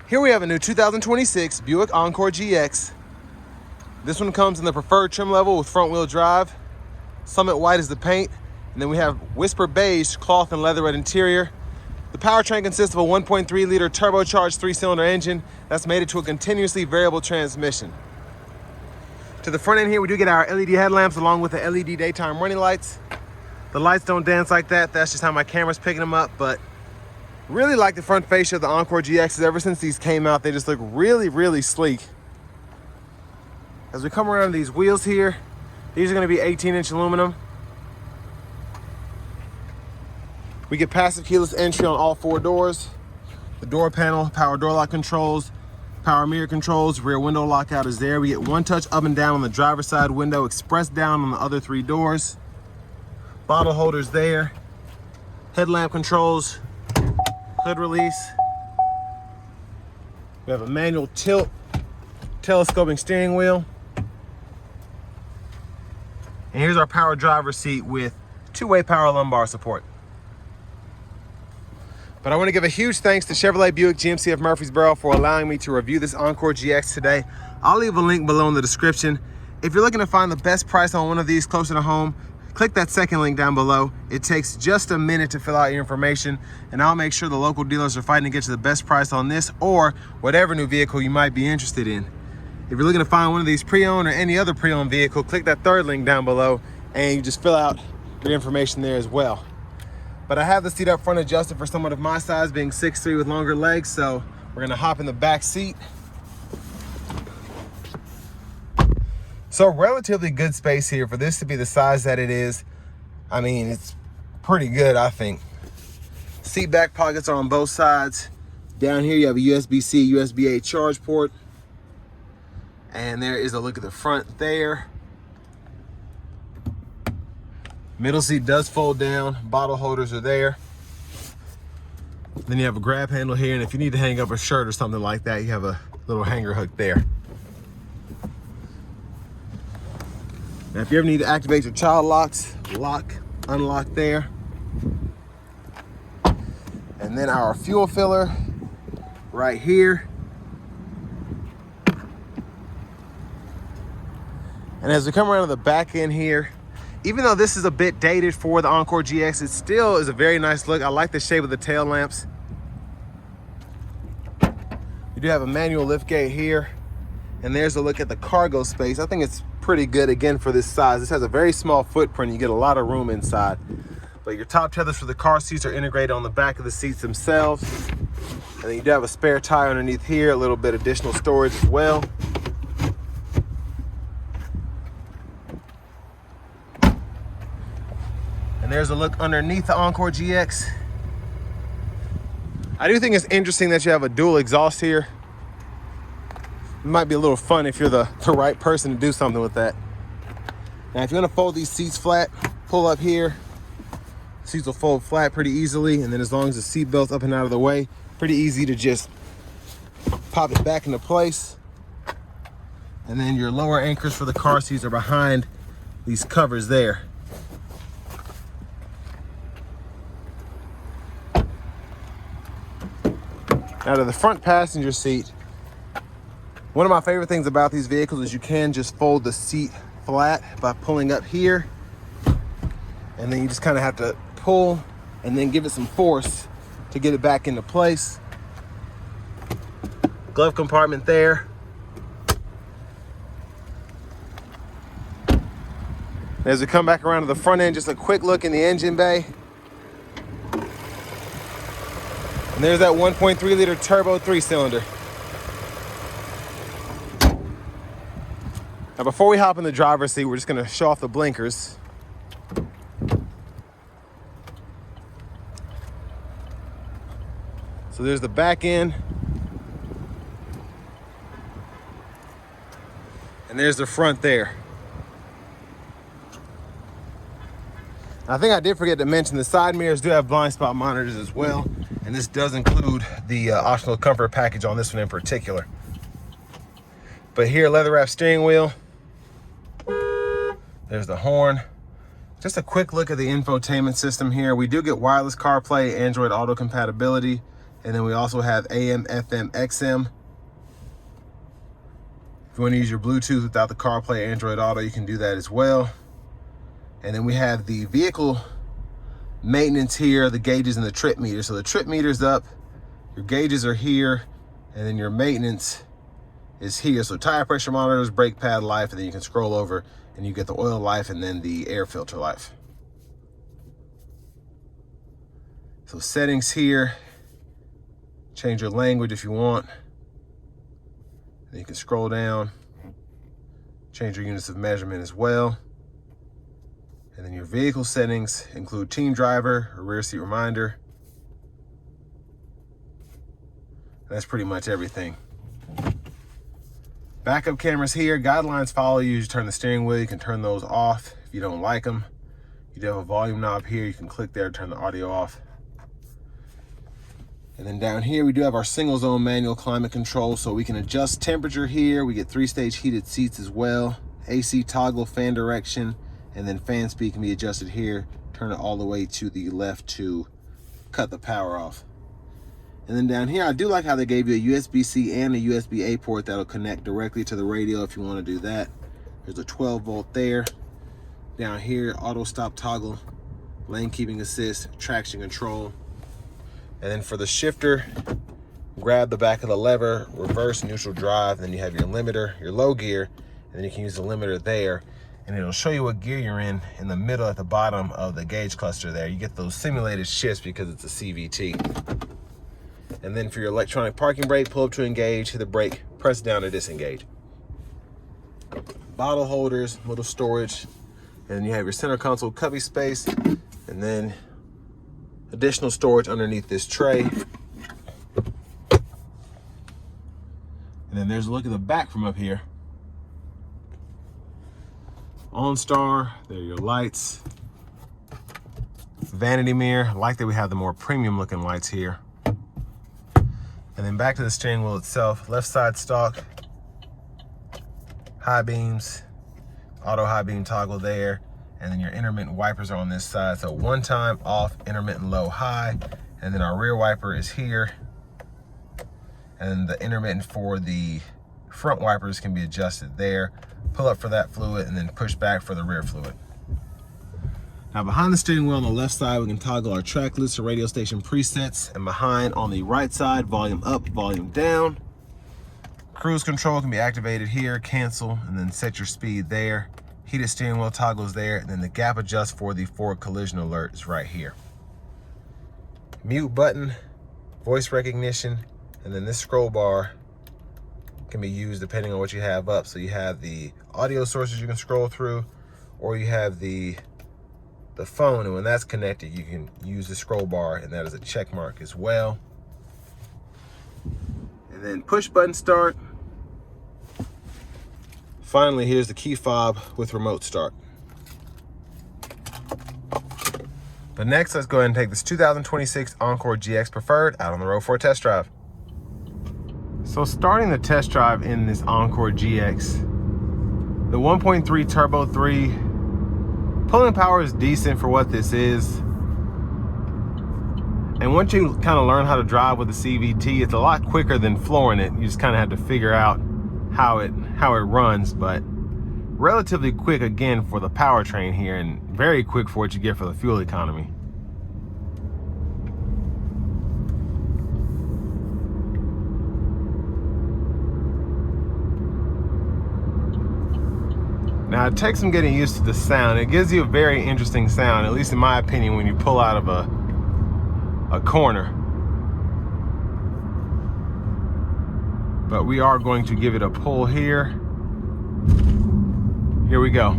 Here we have a new 2026 Buick Encore GX. This one comes in the preferred trim level with front wheel drive. Summit white is the paint. And then we have Whisper beige cloth and leatherette interior. The powertrain consists of a 1.3 liter turbocharged 3-cylinder engine that's mated to a continuously variable transmission. To the front end here, we do get our LED headlamps along with the LED daytime running lights. The lights don't dance like that. That's just how my camera's picking them up, but really like the front fascia of the Encore GXs. Ever since these came out, they just look really, really sleek. As we come around these wheels here, these are gonna be 18-inch aluminum. We get passive keyless entry on all 4 doors. The door panel, power door lock controls, power mirror controls, rear window lockout is there. We get 1-touch up and down on the driver's side window, express down on the other 3 doors. Bottle holders there. Headlamp controls, hood release. We have a manual tilt, telescoping steering wheel. And here's our power driver's seat with 2-way power lumbar support. But I want to give a huge thanks to Chevrolet Buick GMC of Murfreesboro for allowing me to review this Encore GX today. I'll leave a link below in the description. If you're looking to find the best price on one of these closer to home, click that second link down below. It takes just a minute to fill out your information, and I'll make sure the local dealers are fighting to get you the best price on this or whatever new vehicle you might be interested in. If you're looking to find one of these pre-owned or any other pre-owned vehicle, click that third link down below and you just fill out your information there as well. But I have the seat up front adjusted for someone of my size, being 6'3" with longer legs, so we're gonna hop in the back seat. So relatively good space here for this to be the size that it is. I mean, it's pretty good, I think. Seat back pockets are on both sides. Down here you have a USB-C, USB-A charge port. And there is a look at the front there. Middle seat does fold down. Bottle holders are there. Then you have a grab handle here, and if you need to hang up a shirt or something like that, you have a little hanger hook there. Now, if you ever need to activate your child locks, lock, unlock there. And then our fuel filler right here. And as we come around to the back end here, even though this is a bit dated for the Encore GX, it still is a very nice look. I like the shape of the tail lamps. You do have a manual liftgate here, and there's a look at the cargo space. I think it's pretty good, again, for this size. This has a very small footprint. You get a lot of room inside. But your top tethers for the car seats are integrated on the back of the seats themselves. And then you do have a spare tire underneath here, a little bit additional storage as well. And there's a look underneath the Encore GX. I do think it's interesting that you have a dual exhaust here. It might be a little fun if you're the right person to do something with that. Now, if you want to fold these seats flat, pull up here. Seats will fold flat pretty easily, and then as long as the seat belt's up and out of the way, pretty easy to just pop it back into place. And then your lower anchors for the car seats are behind these covers there. Now to the front passenger seat, one of my favorite things about these vehicles is you can just fold the seat flat by pulling up here, and then you just kind of have to pull and then give it some force to get it back into place. Glove compartment there. As we come back around to the front end, just a quick look in the engine bay. And there's that 1.3 liter turbo 3-cylinder. Now, before we hop in the driver's seat, we're just gonna show off the blinkers. So there's the back end. And there's the front there. I think I did forget to mention the side mirrors do have blind spot monitors as well. And this does include the optional comfort package on this one in particular. But here, leather wrap steering wheel. There's the horn. Just a quick look at the infotainment system here. We do get wireless CarPlay, Android Auto compatibility, And then we also have AM, FM, XM. If you want to use your Bluetooth without the CarPlay, Android Auto, you can do that as well. And then we have the vehicle maintenance here, the gauges and the trip meter. So the trip meter's up, your gauges are here, and then your maintenance is here. So tire pressure monitors, brake pad life, and then you can scroll over and you get the oil life and then the air filter life. So settings here, change your language if you want. Then you can scroll down, change your units of measurement as well. And then your vehicle settings include team driver, or rear seat reminder. That's pretty much everything. Backup cameras here, guidelines follow you. You turn the steering wheel, you can turn those off if you don't like them. You do have a volume knob here, you can click there to turn the audio off. And then down here, we do have our single zone manual climate control, so we can adjust temperature here. We get 3-stage heated seats as well. AC toggle, fan direction, and then fan speed can be adjusted here. Turn it all the way to the left to cut the power off. And then down here, I do like how they gave you a USB-C and a USB-A port that'll connect directly to the radio if you want to do that. There's a 12-volt there. Down here, auto stop toggle, lane keeping assist, traction control. And then for the shifter, grab the back of the lever, reverse, neutral drive, then you have your limiter, your low gear, and then you can use the limiter there. And it'll show you what gear you're in the middle at the bottom of the gauge cluster there. You get those simulated shifts because it's a CVT. And then for your electronic parking brake, pull up to engage, hit the brake, press down to disengage. Bottle holders, little storage, and then you have your center console cubby space, and then additional storage underneath this tray. And then there's a look at the back from up here. OnStar, there are your lights. Vanity mirror, I like that we have the more premium looking lights here. And then back to the steering wheel itself, left side stock, high beams, auto high beam toggle there, and then your intermittent wipers are on this side. So one time off, intermittent low, high, and then our rear wiper is here. And the intermittent for the front wipers can be adjusted there. Pull up for that fluid and then push back for the rear fluid. Now behind the steering wheel on the left side, we can toggle our track list or radio station presets, and behind on the right side, volume up, volume down. Cruise control can be activated here, cancel, and then set your speed there. Heated steering wheel toggles there, and then the gap adjust for the forward collision alert is right here. Mute button, voice recognition, and then this scroll bar can be used depending on what you have up. So you have the audio sources you can scroll through, or you have the phone, and when that's connected, you can use the scroll bar, and that is a check mark as well. And then push button start. Finally, here's the key fob with remote start. But next, let's go ahead and take this 2026 Encore GX Preferred out on the road for a test drive. So starting the test drive in this Encore GX, the 1.3 Turbo 3, pulling power is decent for what this is. And once you kind of learn how to drive with the CVT, it's a lot quicker than flooring it. You just kind of have to figure out how it runs, but relatively quick again for the powertrain here, and very quick for what you get for the fuel economy. Now it takes some getting used to the sound. It gives you a very interesting sound, at least in my opinion, when you pull out of a corner. But we are going to give it a pull here. Here we go.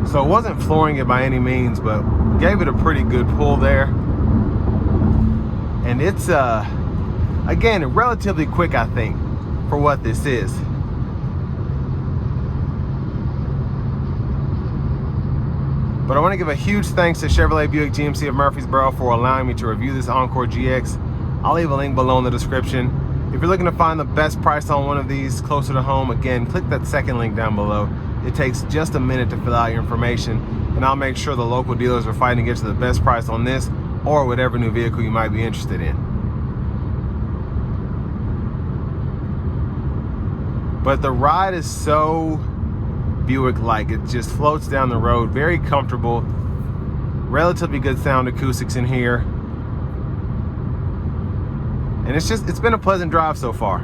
So it wasn't flooring it by any means, but gave it a pretty good pull there. And it's, again, relatively quick, I think, for what this is. But I want to give a huge thanks to Chevrolet Buick GMC of Murfreesboro for allowing me to review this Encore GX. I'll leave a link below in the description. If you're looking to find the best price on one of these closer to home, again, click that second link down below. It takes just a minute to fill out your information, and I'll make sure the local dealers are fighting to get you the best price on this or whatever new vehicle you might be interested in. But the ride is so Buick-like. It just floats down the road, very comfortable, relatively good sound acoustics in here. And it's been a pleasant drive so far.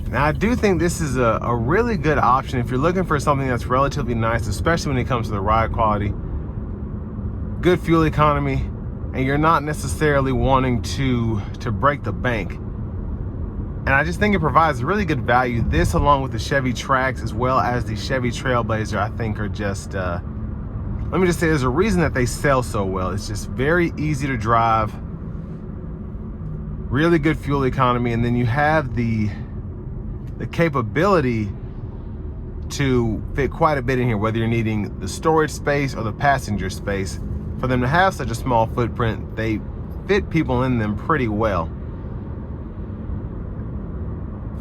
Now, I do think this is a really good option if you're looking for something that's relatively nice, especially when it comes to the ride quality, good fuel economy, and you're not necessarily wanting to break the bank. And I just think it provides really good value. This, along with the Chevy Trax as well as the Chevy Trailblazer, I think are just, let me just say, there's a reason that they sell so well. It's just very easy to drive, really good fuel economy, and then you have the capability to fit quite a bit in here, whether you're needing the storage space or the passenger space. For them to have such a small footprint, they fit people in them pretty well.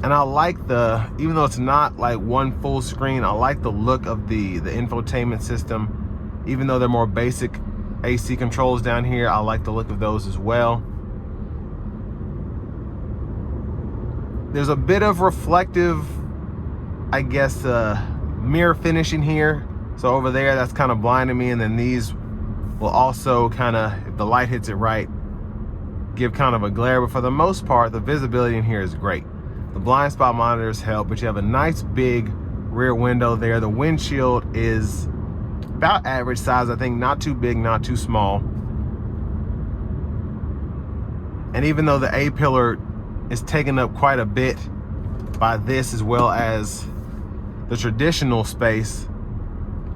And I like even though it's not like one full screen, I like the look of the infotainment system. Even though they're more basic AC controls down here, I like the look of those as well. There's a bit of reflective, I guess, mirror finish in here. So over there, that's kind of blinding me. And then these will also kind of, if the light hits it right, give kind of a glare. But for the most part, the visibility in here is great. The blind spot monitors help, but you have a nice big rear window there. The windshield is about average size, I think, not too big, not too small. And even though the A-pillar is taken up quite a bit by this as well as the traditional space,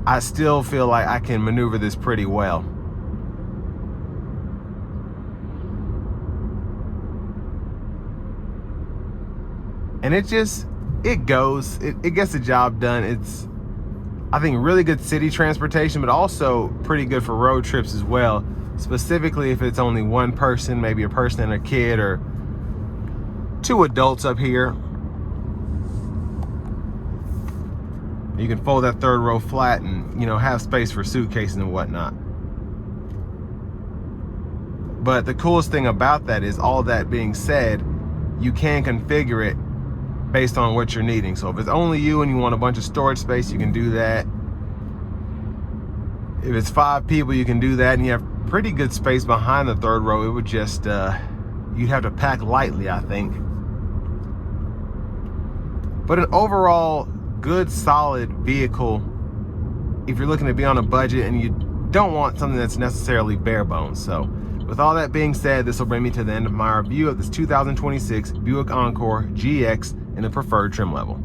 I still feel like I can maneuver this pretty well. And it gets the job done. It's, I think, really good city transportation, but also pretty good for road trips as well, specifically if it's only one person, maybe a person and a kid, or two adults up here. You can fold that third row flat and, have space for suitcases and whatnot. But the coolest thing about that is, all that being said, you can configure it based on what you're needing. So if it's only you and you want a bunch of storage space, you can do that. If it's 5 people, you can do that, and you have pretty good space behind the third row. It would just, you'd have to pack lightly, I think. But an overall good, solid vehicle if you're looking to be on a budget and you don't want something that's necessarily bare bones. So with all that being said, this will bring me to the end of my review of this 2026 Buick Encore GX in the preferred trim level.